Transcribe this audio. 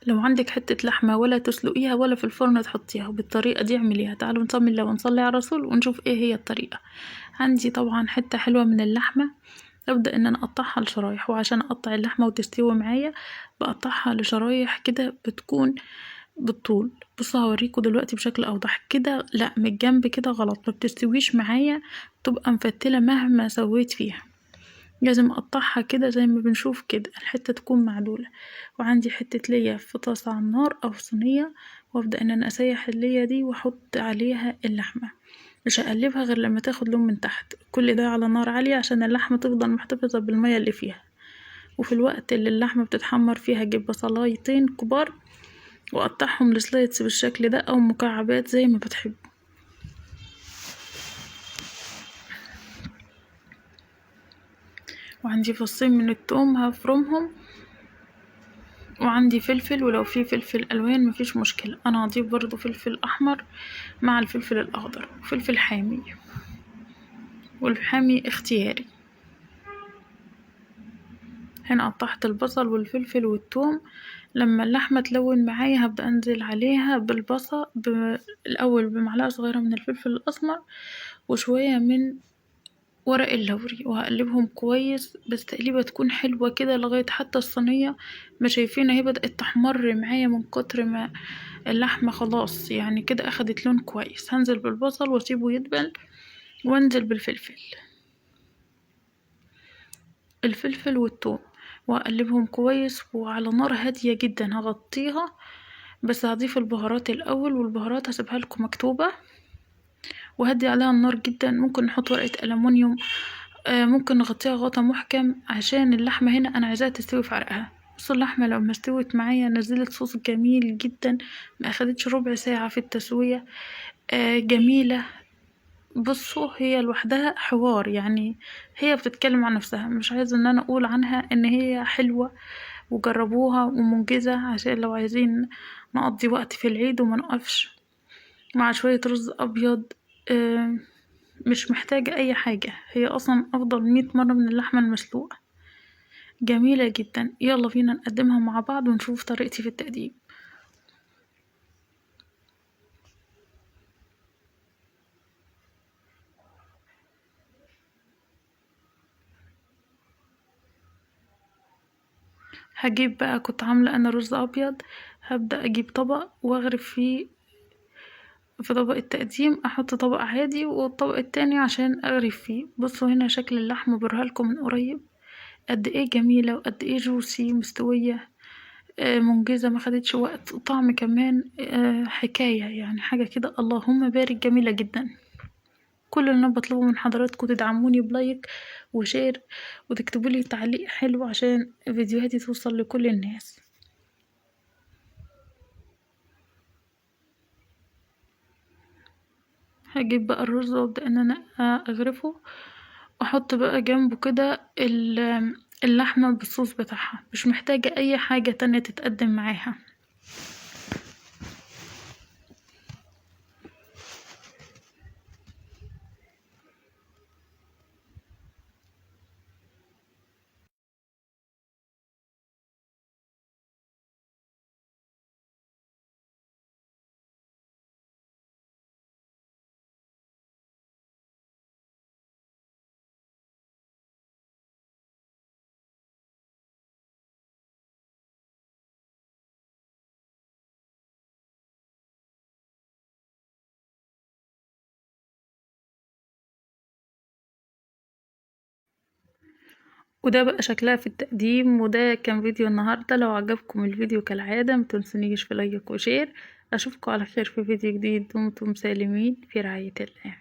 لو عندك حتة لحمة ولا تسلقيها ولا في الفرن تحطيها، بالطريقة دي اعمليها. تعالوا نصلي الله ونصلي على الرسول ونشوف ايه هي الطريقة. عندي طبعا حتة حلوة من اللحمة، ابدأ ان انا اقطعها لشرايح. وعشان اقطع اللحمة وتستوي معايا بقطعها لشرايح كده بتكون بالطول. بصوا هوريكم دلوقتي بشكل اوضح كده. لا، من الجنب كده غلط، ما بتستويش معايا، تبقى مفتلة مهما سويت فيها. لازم اقطعها كده زي ما بنشوف كده، الحتة تكون معدولة. وعندي حتة ليا في طاسة على النار او في صينية، وابدأ ان انا اسيح الليا دي واحط عليها اللحمة. مش هقلبها غير لما تاخد لون من تحت، كل ده على نار عالية عشان اللحمة تفضل محتفظة بالمية اللي فيها. وفي الوقت اللي اللحمة بتتحمر فيها اجيب بصلايتين كبار واقطعهم لسلايتس بالشكل ده او مكعبات زي ما بتحب. وعندي فصين من التوم هفرمهم، وعندي فلفل، ولو في فلفل الوان مفيش مشكلة. انا هضيف برضو فلفل احمر مع الفلفل الاخضر وفلفل حامي، والحامي اختياري. هنا قطعت البصل والفلفل والثوم. لما اللحمة تلون معايا هبدأ انزل عليها بالبصل الاول بمعلقة صغيرة من الفلفل الاسمر وشوية من ورق اللوري، وهقلبهم كويس. بس تقليبة تكون حلوة كده لغاية حتى الصينية ما شايفين اهي بدأت تحمر معايا من كتر ما اللحمة خلاص يعني كده اخدت لون كويس. هنزل بالبصل واسيبه يدبل، وانزل بالفلفل والثوم، واقلبهم كويس وعلى نار هادية جدا. هغطيها بس هضيف البهارات الاول، والبهارات هسيبها لكم مكتوبة، وهدي عليها النار جدا. ممكن نحط ورقة ألمونيوم، ممكن نغطيها غطا محكم عشان اللحمة هنا انا عايزاها تستوي في عرقها. بصوا اللحمة لما استوت معايا نزلت صوص جميل جدا، ما اخدتش ربع ساعة في التسوية. جميلة. بصوا هي لوحدها حوار يعني، هي بتتكلم عن نفسها. مش عايزة ان انا اقول عنها ان هي حلوة، وجربوها ومنجزة عشان لو عايزين نقضي وقت في العيد وما نقفش مع شوية رز ابيض. آه مش محتاجة اي حاجة، هي اصلا افضل 100 مرة من اللحمة المسلوقة. جميلة جدا. يلا بينا نقدمها مع بعض ونشوف طريقتي في التقديم. هجيب بقى، كنت عاملة انا رز ابيض، هبدأ اجيب طبق واغرف فيه. في طبق التقديم احط طبق عادي والطبق التاني عشان اغرف فيه. بصوا هنا شكل اللحمة برهالكم من قريب قد ايه جميلة وقد ايه جوسي مستوية. منجزة، ما خدتش وقت. طعم كمان حكاية يعني، حاجة كده اللهم بارك، جميلة جدا. كل اللي انا بطلبه من حضراتكم تدعموني بلايك وشير، وتكتبولي تعليق حلو عشان فيديوهاتي توصل لكل الناس. هجيب بقى الرز وابدأ ان انا اغرفه، واحط بقى جنبه كده اللحمة بالصوص بتاعها. مش محتاجة اي حاجة تانية تتقدم معاها. وده بقى شكلها في التقديم. وده كان فيديو النهاردة. لو عجبكم الفيديو كالعادة متنسونيش في لايك وشير. اشوفكم على خير في فيديو جديد. دمتم سالمين في رعاية الله.